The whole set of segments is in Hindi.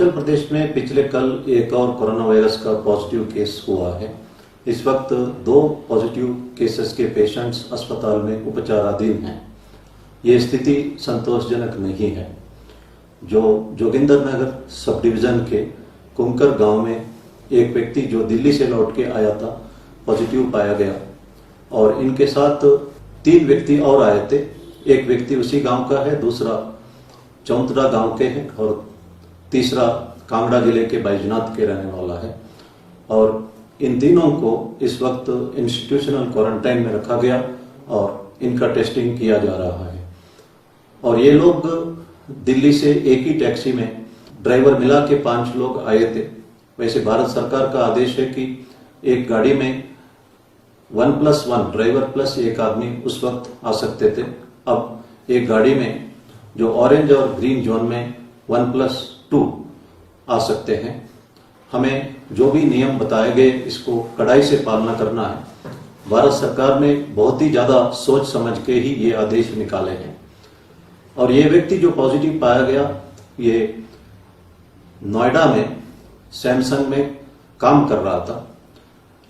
हिमाचल प्रदेश में पिछले कल एक और कोरोना वायरस का पॉजिटिव केस हुआ है। इस वक्त 2 पॉजिटिव केसेस के पेशेंट्स अस्पताल में उपचाराधीन हैं। ये स्थिति संतोषजनक नहीं है। जो जोगिंदरनगर सब डिवीजन के कुमकर गांव में एक व्यक्ति जो दिल्ली से लौट के आया था पॉजिटिव पाया गया और इनके साथ 3 व्यक्ति और आए थे। एक व्यक्ति उसी गांव का है, दूसरा चौंतरा गांव के हैं और तीसरा कांगड़ा जिले के बैजनाथ के रहने वाला है। और इन तीनों को इस वक्त इंस्टीट्यूशनल क्वारंटाइन में रखा गया और इनका टेस्टिंग किया जा रहा है। और ये लोग दिल्ली से एक ही टैक्सी में ड्राइवर मिला के 5 लोग आए थे। वैसे भारत सरकार का आदेश है कि एक गाड़ी में 1+1 ड्राइवर प्लस एक आदमी उस वक्त आ सकते थे। अब एक गाड़ी में जो ऑरेंज और ग्रीन जोन में 1+2 आ सकते हैं। हमें जो भी नियम बताए गए इसको कड़ाई से पालना करना है। भारत सरकार ने बहुत ही ज्यादा सोच समझ के ही ये आदेश निकाले हैं। और ये व्यक्ति जो पॉजिटिव पाया गया ये नोएडा में सैमसंग में काम कर रहा था,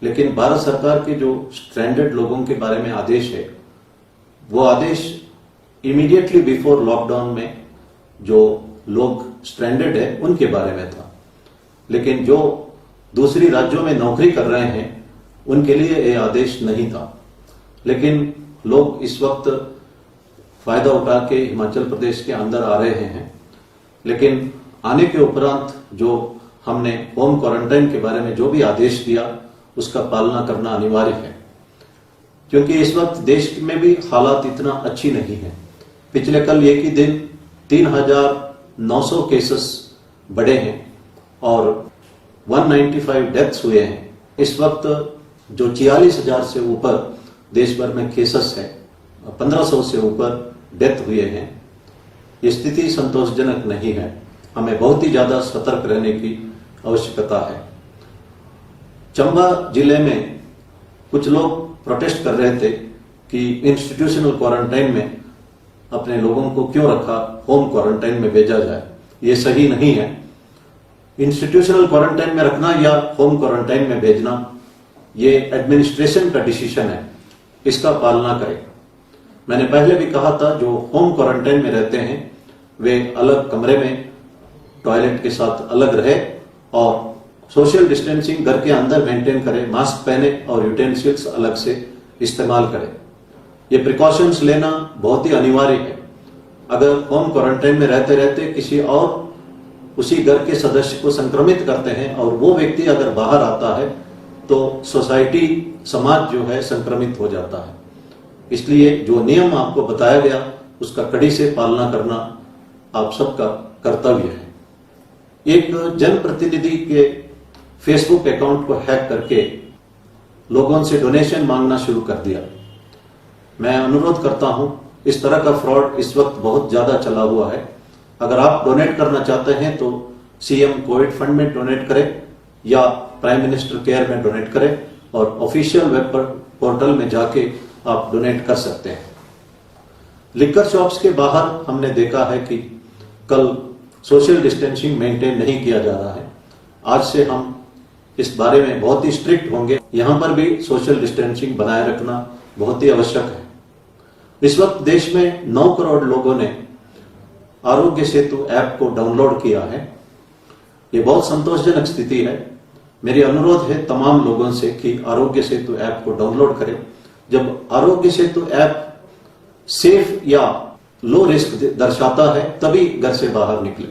लेकिन भारत सरकार के जो स्ट्रैंडेड लोगों के बारे में आदेश है वो आदेश इमीडिएटली बिफोर लॉकडाउन में जो लोग स्ट्रैंडेड है उनके बारे में था, लेकिन जो दूसरी राज्यों में नौकरी कर रहे हैं उनके लिए ये आदेश नहीं था। लेकिन लोग इस वक्त फायदा उठा के हिमाचल प्रदेश के अंदर आ रहे हैं। लेकिन आने के उपरांत जो हमने होम क्वारंटाइन के बारे में जो भी आदेश दिया उसका पालना करना अनिवार्य है, क्योंकि इस वक्त देश में भी हालात इतना अच्छी नहीं है। पिछले कल एक ही दिन 3,900 केसेस बढ़े हैं और 195 डेथ्स हुए हैं। इस वक्त जो 44,000 से ऊपर देश भर में केसेस है, 1,500 से ऊपर डेथ हुए हैं। ये स्थिति संतोषजनक नहीं है। हमें बहुत ही ज्यादा सतर्क रहने की आवश्यकता है। चंबा जिले में कुछ लोग प्रोटेस्ट कर रहे थे कि इंस्टीट्यूशनल क्वारंटाइन में अपने लोगों को क्यों रखा, होम क्वारंटाइन में भेजा जाए। ये सही नहीं है। इंस्टीट्यूशनल क्वारंटाइन में रखना या होम क्वारंटाइन में भेजना ये एडमिनिस्ट्रेशन का डिसीजन है, इसका पालना करें। मैंने पहले भी कहा था जो होम क्वारंटाइन में रहते हैं वे अलग कमरे में टॉयलेट के साथ अलग रहे और सोशल डिस्टेंसिंग घर के अंदर मेंटेन करें, मास्क पहने और यूटेंसिल्स अलग से इस्तेमाल करें। ये प्रिकॉशंस लेना बहुत ही अनिवार्य है। अगर होम क्वारंटाइन में रहते रहते किसी और उसी घर के सदस्य को संक्रमित करते हैं और वो व्यक्ति अगर बाहर आता है तो सोसाइटी, समाज जो है संक्रमित हो जाता है। इसलिए जो नियम आपको बताया गया उसका कड़ी से पालना करना आप सबका कर्तव्य है। एक जनप्रतिनिधि के फेसबुक अकाउंट को हैक करके लोगों से डोनेशन मांगना शुरू कर दिया। मैं अनुरोध करता हूं, इस तरह का फ्रॉड इस वक्त बहुत ज्यादा चला हुआ है। अगर आप डोनेट करना चाहते हैं तो सीएम कोविड फंड में डोनेट करें या प्राइम मिनिस्टर केयर में डोनेट करें और ऑफिशियल वेब पोर्टल में जाके आप डोनेट कर सकते हैं। लिकर शॉप्स के बाहर हमने देखा है कि कल सोशल डिस्टेंसिंग मेंटेन नहीं किया जा रहा है। आज से हम इस बारे में बहुत ही स्ट्रिक्ट होंगे। यहां पर भी सोशल डिस्टेंसिंग बनाए रखना बहुत ही आवश्यक है। इस वक्त देश में 9 करोड़ लोगों ने आरोग्य सेतु ऐप को डाउनलोड किया है। ये बहुत संतोषजनक स्थिति है। मेरी अनुरोध है तमाम लोगों से कि आरोग्य सेतु ऐप को डाउनलोड करें। जब आरोग्य सेतु ऐप सेफ या लो रिस्क दर्शाता है तभी घर से बाहर निकले।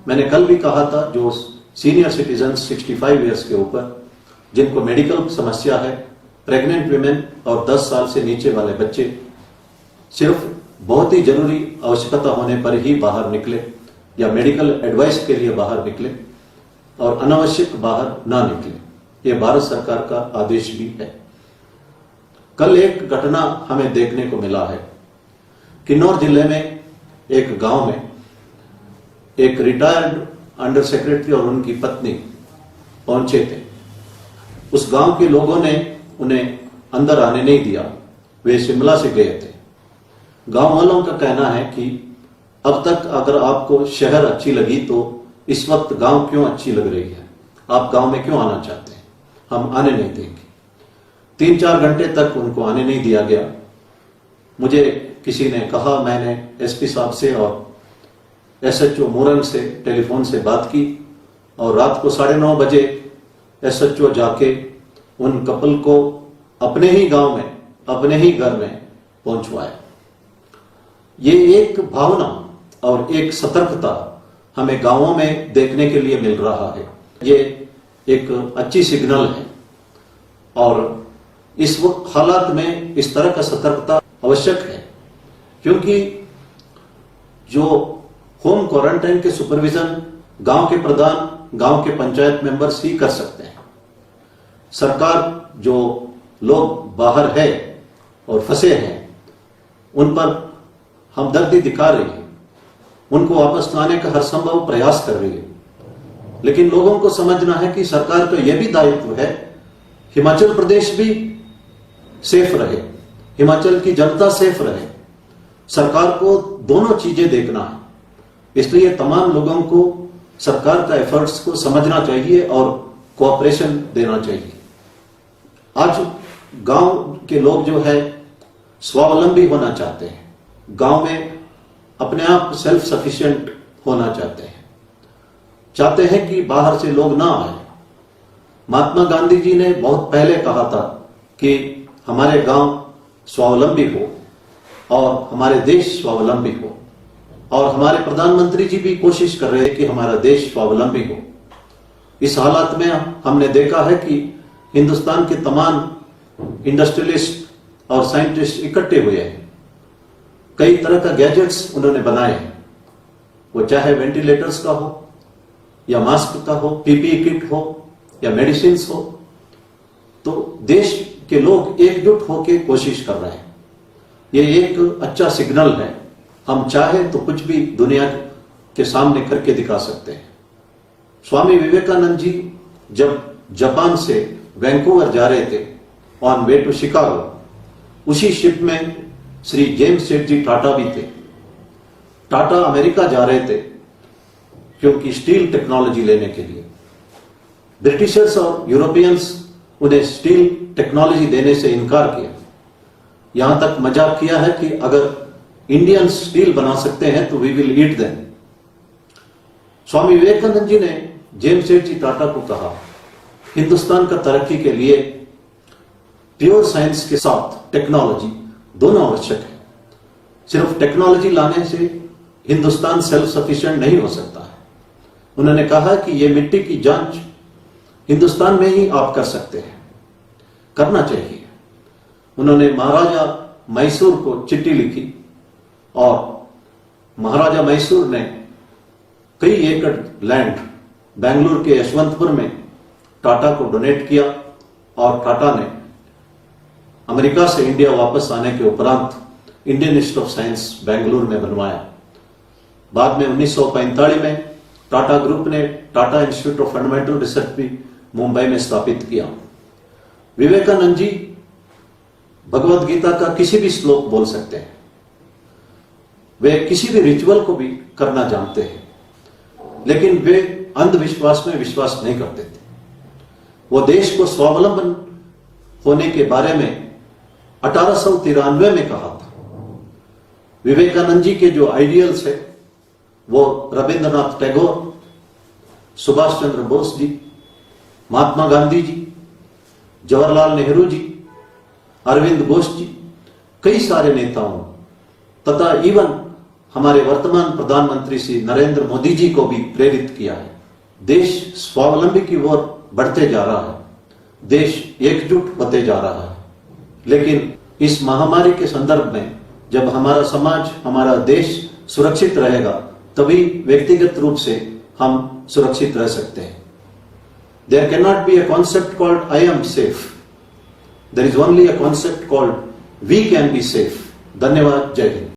मैंने कल भी कहा था जो सीनियर सिटीजन 65 ईयर्स के ऊपर जिनको मेडिकल समस्या है, प्रेग्नेंट विमेन और 10 साल से नीचे वाले बच्चे सिर्फ बहुत ही जरूरी आवश्यकता होने पर ही बाहर निकले या मेडिकल एडवाइस के लिए बाहर निकले और अनावश्यक बाहर ना निकले। यह भारत सरकार का आदेश भी है। कल एक घटना हमें देखने को मिला है। किन्नौर जिले में एक गांव में एक रिटायर्ड अंडर सेक्रेटरी और उनकी पत्नी पहुंचे थे। उस गांव के लोगों ने उन्हें अंदर आने नहीं दिया। वे शिमला से गए थे। गांव वालों का कहना है कि अब तक अगर आपको शहर अच्छी लगी तो इस वक्त गांव क्यों अच्छी लग रही है, आप गांव में क्यों आना चाहते हैं, हम आने नहीं देंगे। 3-4 घंटे तक उनको आने नहीं दिया गया। मुझे किसी ने कहा, मैंने एसपी साहब से और एसएचओ मोरंग से टेलीफोन से बात की और रात को 9:30 बजे एसएचओ जाके उन कपल को अपने ही गांव में, अपने ही घर में पहुंचवाया। ये एक भावना और एक सतर्कता हमें गांवों में देखने के लिए मिल रहा है। ये एक अच्छी सिग्नल है और इस वक्त हालात में इस तरह का सतर्कता आवश्यक है, क्योंकि जो होम क्वारंटाइन के सुपरविजन गांव के प्रधान, गांव के पंचायत मेंबर्स ही कर सकते हैं। सरकार जो लोग बाहर है और फंसे हैं उन पर हमदर्दी दिखा रही है, उनको वापस लाने का हर संभव प्रयास कर रही है, लेकिन लोगों को समझना है कि सरकार का यह भी दायित्व है हिमाचल प्रदेश भी सेफ रहे, हिमाचल की जनता सेफ रहे। सरकार को दोनों चीजें देखना है, इसलिए तमाम लोगों को सरकार का एफर्ट्स को समझना चाहिए और कोऑपरेशन देना चाहिए। आज गांव के लोग जो है स्वावलंबी होना चाहते हैं, गांव में अपने आप सेल्फ सफिशिएंट होना चाहते हैं कि बाहर से लोग ना आए। महात्मा गांधी जी ने बहुत पहले कहा था कि हमारे गांव स्वावलंबी हो और हमारे देश स्वावलंबी हो, और हमारे प्रधानमंत्री जी भी कोशिश कर रहे हैं कि हमारा देश स्वावलंबी हो। इस हालात में हमने देखा है कि हिंदुस्तान के तमाम इंडस्ट्रियलिस्ट और साइंटिस्ट इकट्ठे हुए हैं। कई तरह का गैजेट्स उन्होंने बनाए हैं, वो चाहे वेंटिलेटर्स का हो या मास्क का हो, पीपीई किट हो या मेडिसिन हो, तो देश के लोग एकजुट होकर कोशिश कर रहे हैं। ये एक अच्छा सिग्नल है। हम चाहे तो कुछ भी दुनिया के सामने करके दिखा सकते हैं। स्वामी विवेकानंद जी जब जापान से वैंकूवर जा रहे थे ऑन वे टू शिकागो, उसी शिप में श्री जेम्स सेठ जी टाटा भी थे। टाटा अमेरिका जा रहे थे क्योंकि स्टील टेक्नोलॉजी लेने के लिए। ब्रिटिशर्स और यूरोपियंस उन्हें स्टील टेक्नोलॉजी देने से इनकार किया। यहां तक मजाक किया है कि अगर इंडियंस स्टील बना सकते हैं तो we will eat them. Swami Vivekananda ji ने जेम्स सेठ जी टाटा को कहा, हिंदुस्तान का तरक्की के लिए प्योर साइंस के साथ टेक्नोलॉजी दोनों आवश्यक है। सिर्फ टेक्नोलॉजी लाने से हिंदुस्तान सेल्फ सफिशिएंट नहीं हो सकता है। उन्होंने कहा कि यह मिट्टी की जांच हिंदुस्तान में ही आप कर सकते हैं, करना चाहिए। उन्होंने महाराजा मैसूर को चिट्ठी लिखी और महाराजा मैसूर ने कई एकड़ लैंड बेंगलुरु के यशवंतपुर में टाटा को डोनेट किया और टाटा ने अमेरिका से इंडिया वापस आने के उपरांत Indian institute of science Bengaluru में बनवाया। बाद में 1945 में टाटा ग्रुप ने Tata institute of fundamental research भी मुंबई में स्थापित किया। विवेकानंद जी भगवत गीता का किसी भी श्लोक बोल सकते हैं, वे किसी भी रिचुअल को भी करना जानते हैं, लेकिन वे अंधविश्वास में विश्वास नहीं करते थे। वो देश को स्वावलंबन होने के बारे में 1893 में कहा था। विवेकानंद जी के जो आइडियल्स है वो रविंद्रनाथ टैगोर, सुभाष चंद्र बोस जी, महात्मा गांधी जी, जवाहरलाल नेहरू जी, अरविंद घोष जी, कई सारे नेताओं तथा इवन हमारे वर्तमान प्रधानमंत्री श्री नरेंद्र मोदी जी को भी प्रेरित किया है। देश स्वावलंबी की ओर बढ़ते जा रहा है, देश एकजुट होते जा रहा है, लेकिन इस महामारी के संदर्भ में जब हमारा समाज, हमारा देश सुरक्षित रहेगा तभी व्यक्तिगत रूप से हम सुरक्षित रह सकते हैं। There cannot be a concept called I am safe. There is only a concept called we can be safe. धन्यवाद, जय हिंद।